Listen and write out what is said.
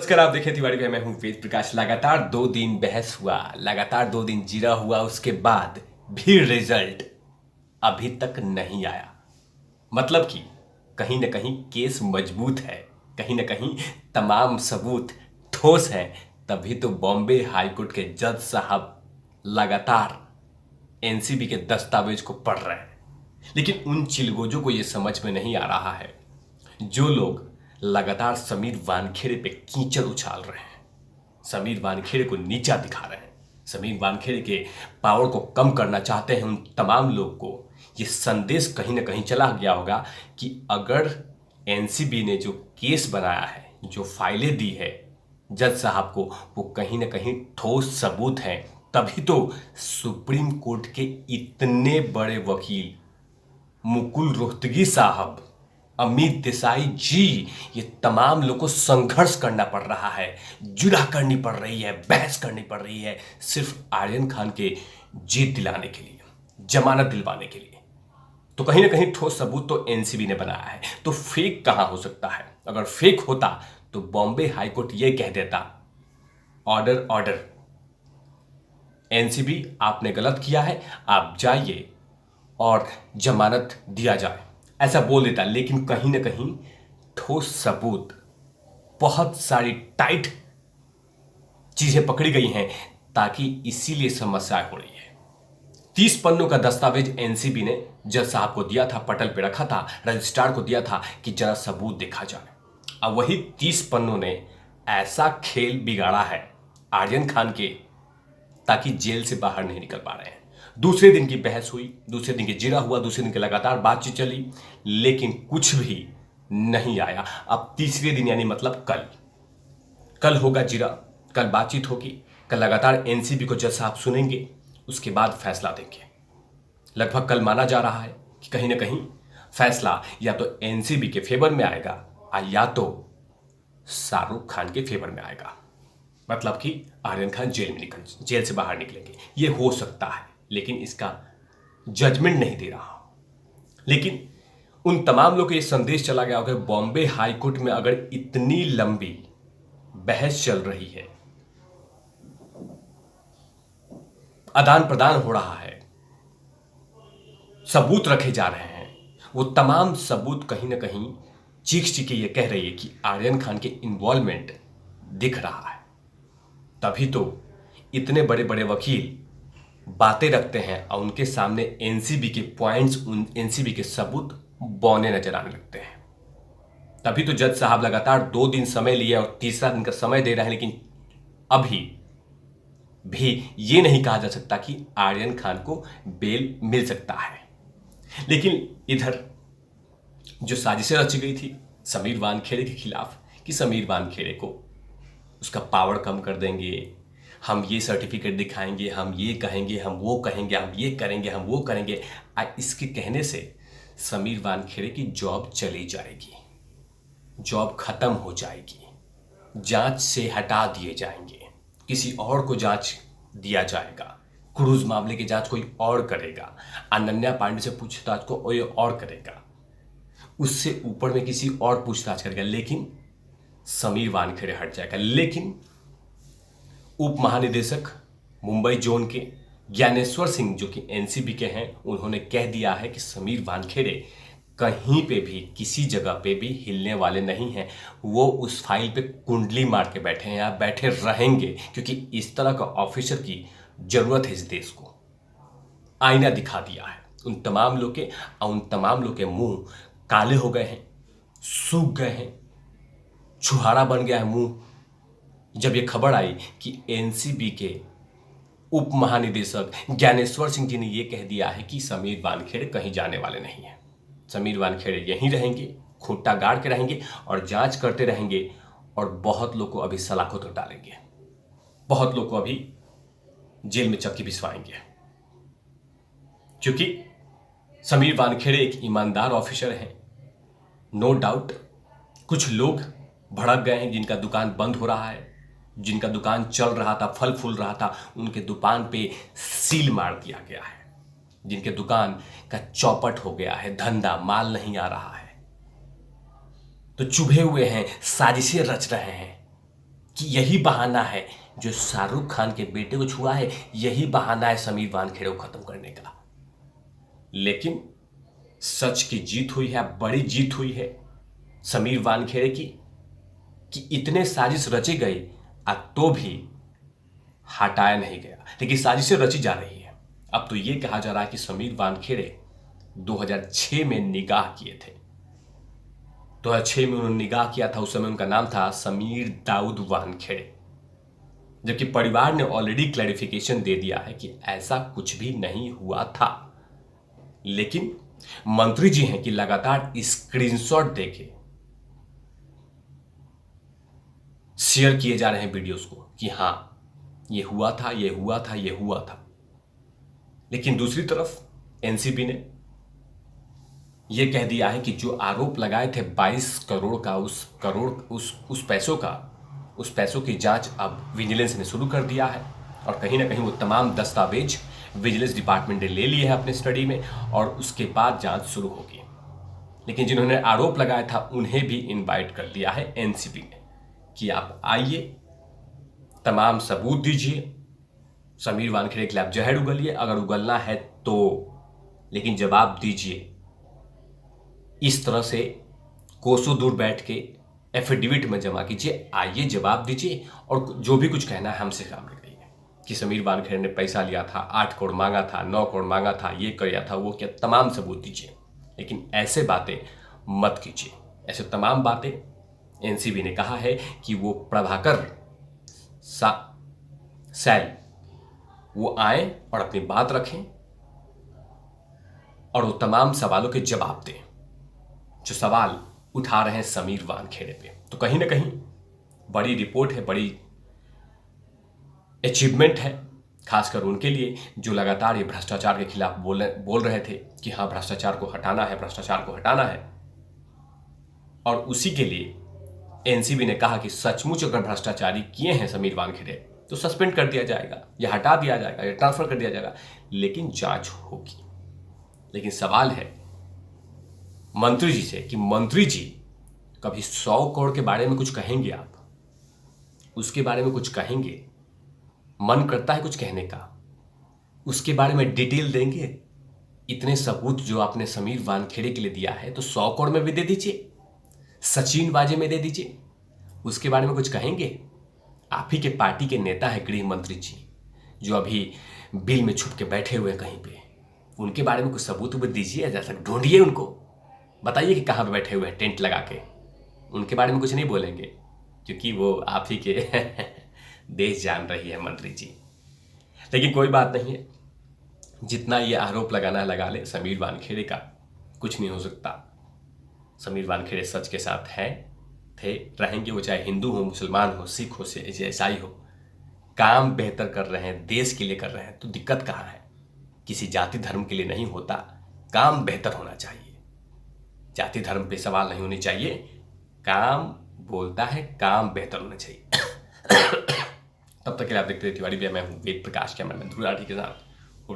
नमस्कार, आप देखें तिवारी भाई, मैं हूं वेद प्रकाश। लगातार 2 दिन बहस हुआ, लगातार 2 दिन जिरा हुआ, उसके बाद भी रिजल्ट अभी तक नहीं आया। मतलब कि कहीं ना कहीं केस मजबूत है, कहीं ना कहीं तमाम सबूत ठोस है। तभी तो बॉम्बे हाईकोर्ट के जज साहब लगातार एनसीबी के दस्तावेज को पढ़ रहे हैं। लेकिन उन चिलगोजों को यह समझ में नहीं आ रहा है जो लोग लगातार समीर वानखेड़े पे कीचड़ उछाल रहे हैं, समीर वानखेड़े को नीचा दिखा रहे हैं, समीर वानखेड़े के पावर को कम करना चाहते हैं। उन तमाम लोग को ये संदेश कहीं ना कहीं चला गया होगा कि अगर एनसीबी ने जो केस बनाया है, जो फाइलें दी है जज साहब को, वो कहीं ना कहीं ठोस सबूत हैं। तभी तो सुप्रीम कोर्ट के इतने बड़े वकील मुकुल रोहतगी साहब, अमित देसाई जी, ये तमाम लोग को संघर्ष करना पड़ रहा है, जुड़ा करनी पड़ रही है, बहस करनी पड़ रही है, सिर्फ आर्यन खान के जीत दिलाने के लिए, जमानत दिलवाने के लिए। तो कहीं ना कहीं ठोस सबूत तो एनसीबी ने बनाया है, तो फेक कहां हो सकता है? अगर फेक होता तो बॉम्बे हाईकोर्ट ये कह देता, ऑर्डर ऑर्डर, एनसीबी आपने गलत किया है, आप जाइए और जमानत दिया जाए, ऐसा बोल देता। लेकिन कहीं ना कहीं ठोस सबूत, बहुत सारी टाइट चीजें पकड़ी गई हैं, ताकि इसीलिए समस्या हो रही है। 30 पन्नों का दस्तावेज एनसीबी ने जज साहब को दिया था, पटल पे रखा था, रजिस्ट्रार को दिया था कि जरा सबूत देखा जाए। अब वही 30 पन्नों ने ऐसा खेल बिगाड़ा है आर्यन खान के, ताकि जेल से बाहर नहीं निकल पा रहे हैं। दूसरे दिन की बहस हुई, दूसरे दिन की जिरा हुआ, दूसरे दिन की लगातार बातचीत चली, लेकिन कुछ भी नहीं आया। अब तीसरे दिन यानी मतलब कल होगा जिरा, कल बातचीत होगी, कल लगातार एनसीबी को जज साहब सुनेंगे, उसके बाद फैसला देंगे। लगभग कल माना जा रहा है कि कहीं ना कहीं फैसला या तो एनसीबी के फेवर में आएगा या तो शाहरुख खान के फेवर में आएगा। मतलब कि आर्यन खान जेल से बाहर निकलेंगे, ये हो सकता है, लेकिन इसका जजमेंट नहीं दे रहा। लेकिन उन तमाम लोग को ये संदेश चला गया होगा, बॉम्बे हाई कोर्ट में अगर इतनी लंबी बहस चल रही है, आदान प्रदान हो रहा है, सबूत रखे जा रहे हैं, वो तमाम सबूत कहीं ना कहीं चीख चीखे ये कह रही है कि आर्यन खान के इन्वॉल्वमेंट दिख रहा है। तभी तो इतने बड़े बड़े वकील बातें रखते हैं और उनके सामने एनसीबी के पॉइंट्स, उन एनसीबी के सबूत बौने नजर आने लगते हैं। तभी तो जज साहब लगातार 2 दिन समय लिए और तीसरा दिन का समय दे रहे हैं। लेकिन अभी भी ये नहीं कहा जा सकता कि आर्यन खान को बेल मिल सकता है। लेकिन इधर जो साजिशें रची गई थी समीर वानखेड़े के खिलाफ, कि समीर वानखेड़े को उसका पावर कम कर देंगे, हम ये सर्टिफिकेट दिखाएंगे, हम ये कहेंगे, हम वो कहेंगे, हम ये करेंगे, हम वो करेंगे, इसके कहने से समीर वानखेड़े की जॉब चली जाएगी, जॉब खत्म हो जाएगी, जांच से हटा दिए जाएंगे, किसी और को जांच दिया जाएगा, क्रूज मामले की जांच कोई और करेगा, अनन्या पांडे से पूछताछ को कोई और करेगा, उससे ऊपर में किसी और पूछताछ करेगा, लेकिन समीर वानखेड़े हट जाएगा। लेकिन उप महानिदेशक मुंबई जोन के ज्ञानेश्वर सिंह, जो कि एनसीबी के हैं, उन्होंने कह दिया है कि समीर वानखेड़े कहीं पे भी, किसी जगह पे भी हिलने वाले नहीं हैं। वो उस फाइल पे कुंडली मार के बैठे हैं या बैठे रहेंगे, क्योंकि इस तरह का ऑफिसर की जरूरत है इस देश को। आईना दिखा दिया है उन तमाम लोग के, और उन तमाम लोग के मुंह काले हो गए हैं, सूख गए हैं, छुहारा बन गया है मुंह, जब यह खबर आई कि एनसीबी के उप महानिदेशक ज्ञानेश्वर सिंह जी ने यह कह दिया है कि समीर वानखेड़े कहीं जाने वाले नहीं है, समीर वानखेड़े यहीं रहेंगे, खूंटा गाड़ के रहेंगे और जांच करते रहेंगे, और बहुत लोग को अभी सलाखों तक डालेंगे, बहुत लोग को अभी जेल में चक्की भिजवाएंगे। क्योंकि समीर वानखेड़े एक ईमानदार ऑफिसर हैं, नो डाउट। कुछ लोग भड़क गए हैं, जिनका दुकान बंद हो रहा है, जिनका दुकान चल रहा था, फल फूल रहा था, उनके दुकान पे सील मार दिया गया है, जिनके दुकान का चौपट हो गया है, धंधा माल नहीं आ रहा है, तो चुभे हुए हैं, साजिशें रच रहे हैं। कि यही बहाना है जो शाहरुख खान के बेटे को छुआ है, यही बहाना है समीर वानखेड़े को खत्म करने का। लेकिन सच की जीत हुई है, बड़ी जीत हुई है समीर वानखेड़े की, कि इतने साजिश रचे गई तो भी हटाया नहीं गया, लेकिन साजिशें रची जा रही है। अब तो यह कहा जा रहा है कि समीर वानखेड़े 2006 में निगाह किए थे। 2006 में उन्होंने निगाह किया था, उस समय उनका नाम था समीर दाऊद वानखेड़े, जबकि परिवार ने ऑलरेडी क्लैरिफिकेशन दे दिया है कि ऐसा कुछ भी नहीं हुआ था। लेकिन मंत्री जी हैं कि लगातार स्क्रीनशॉट देके शेयर किए जा रहे हैं वीडियोस को कि हां ये हुआ था, ये हुआ था, ये हुआ था। लेकिन दूसरी तरफ एनसीबी ने यह कह दिया है कि जो आरोप लगाए थे 22 करोड़ का, उस पैसों की जांच अब विजिलेंस ने शुरू कर दिया है, और कहीं ना कहीं वो तमाम दस्तावेज विजिलेंस डिपार्टमेंट ने ले लिए हैं अपने स्टडी में, और उसके बाद जांच शुरू होगी। लेकिन जिन्होंने आरोप लगाया था उन्हें भी इनवाइट कर दिया है एनसीबी ने कि आप आइए, तमाम सबूत दीजिए, समीर वानखेड़े के खिलाफ जहर उगलिए अगर उगलना है तो, लेकिन जवाब दीजिए। इस तरह से कोसों दूर बैठ के एफिडेविट में जमा कीजिए, आइए जवाब दीजिए, और जो भी कुछ कहना है हमसे सामने कहिए कि समीर वानखेड़े ने पैसा लिया था, 8 करोड़ मांगा था, 9 करोड़ मांगा था, ये किया था, वो क्या, तमाम सबूत दीजिए। लेकिन ऐसे बातें मत कीजिए। ऐसे तमाम बातें एनसीबी ने कहा है कि वो प्रभाकर सैल वो आए और अपनी बात रखें और वो तमाम सवालों के जवाब दें जो सवाल उठा रहे हैं समीर वानखेड़े पे। तो कहीं ना कहीं बड़ी रिपोर्ट है, बड़ी अचीवमेंट है, खासकर उनके लिए जो लगातार ये भ्रष्टाचार के खिलाफ बोल रहे थे कि हाँ भ्रष्टाचार को हटाना है, भ्रष्टाचार को हटाना है। और उसी के लिए एनसीबी ने कहा कि सचमुच अगर भ्रष्टाचारी किए हैं समीर वानखेड़े तो सस्पेंड कर दिया जाएगा, या हटा दिया जाएगा, या ट्रांसफर कर दिया जाएगा, लेकिन जांच होगी। लेकिन सवाल है मंत्री जी से कि मंत्री जी कभी 100 करोड़ के बारे में कुछ कहेंगे, आप उसके बारे में कुछ कहेंगे? मन करता है कुछ कहने का, उसके बारे में डिटेल देंगे? इतने सबूत जो आपने समीर वानखेड़े के लिए दिया है तो 100 करोड़ में भी दे दीजिए, सचिन वाजे में दे दीजिए, उसके बारे में कुछ कहेंगे? आप ही के पार्टी के नेता है गृह मंत्री जी, जो अभी बिल में छुप के बैठे हुए हैं कहीं पे, उनके बारे में कुछ सबूत दीजिए, जैसा ढूंढिए उनको, बताइए कि कहाँ पे बैठे हुए हैं टेंट लगा के। उनके बारे में कुछ नहीं बोलेंगे क्योंकि वो आप ही के देश जान रही है मंत्री जी। लेकिन कोई बात नहीं है, जितना ये आरोप लगाना है लगा ले, समीर वानखेड़े का कुछ नहीं हो सकता। समीर वानखेड़े सच के साथ हैं, थे, रहेंगे, वो चाहे हिंदू हो, मुसलमान हो, सिख हो, ईसाई हो। काम बेहतर कर रहे हैं, देश के लिए कर रहे हैं, तो दिक्कत कहाँ है? किसी जाति धर्म के लिए नहीं होता, काम बेहतर होना चाहिए, जाति धर्म पे सवाल नहीं होने चाहिए, काम बोलता है, काम बेहतर होना चाहिए। तब तक के लिए आप देखते रहिए तिवारी भैया, मैं हूँ वेद प्रकाश, कैमरा मैन ध्रुव राठी के साथ।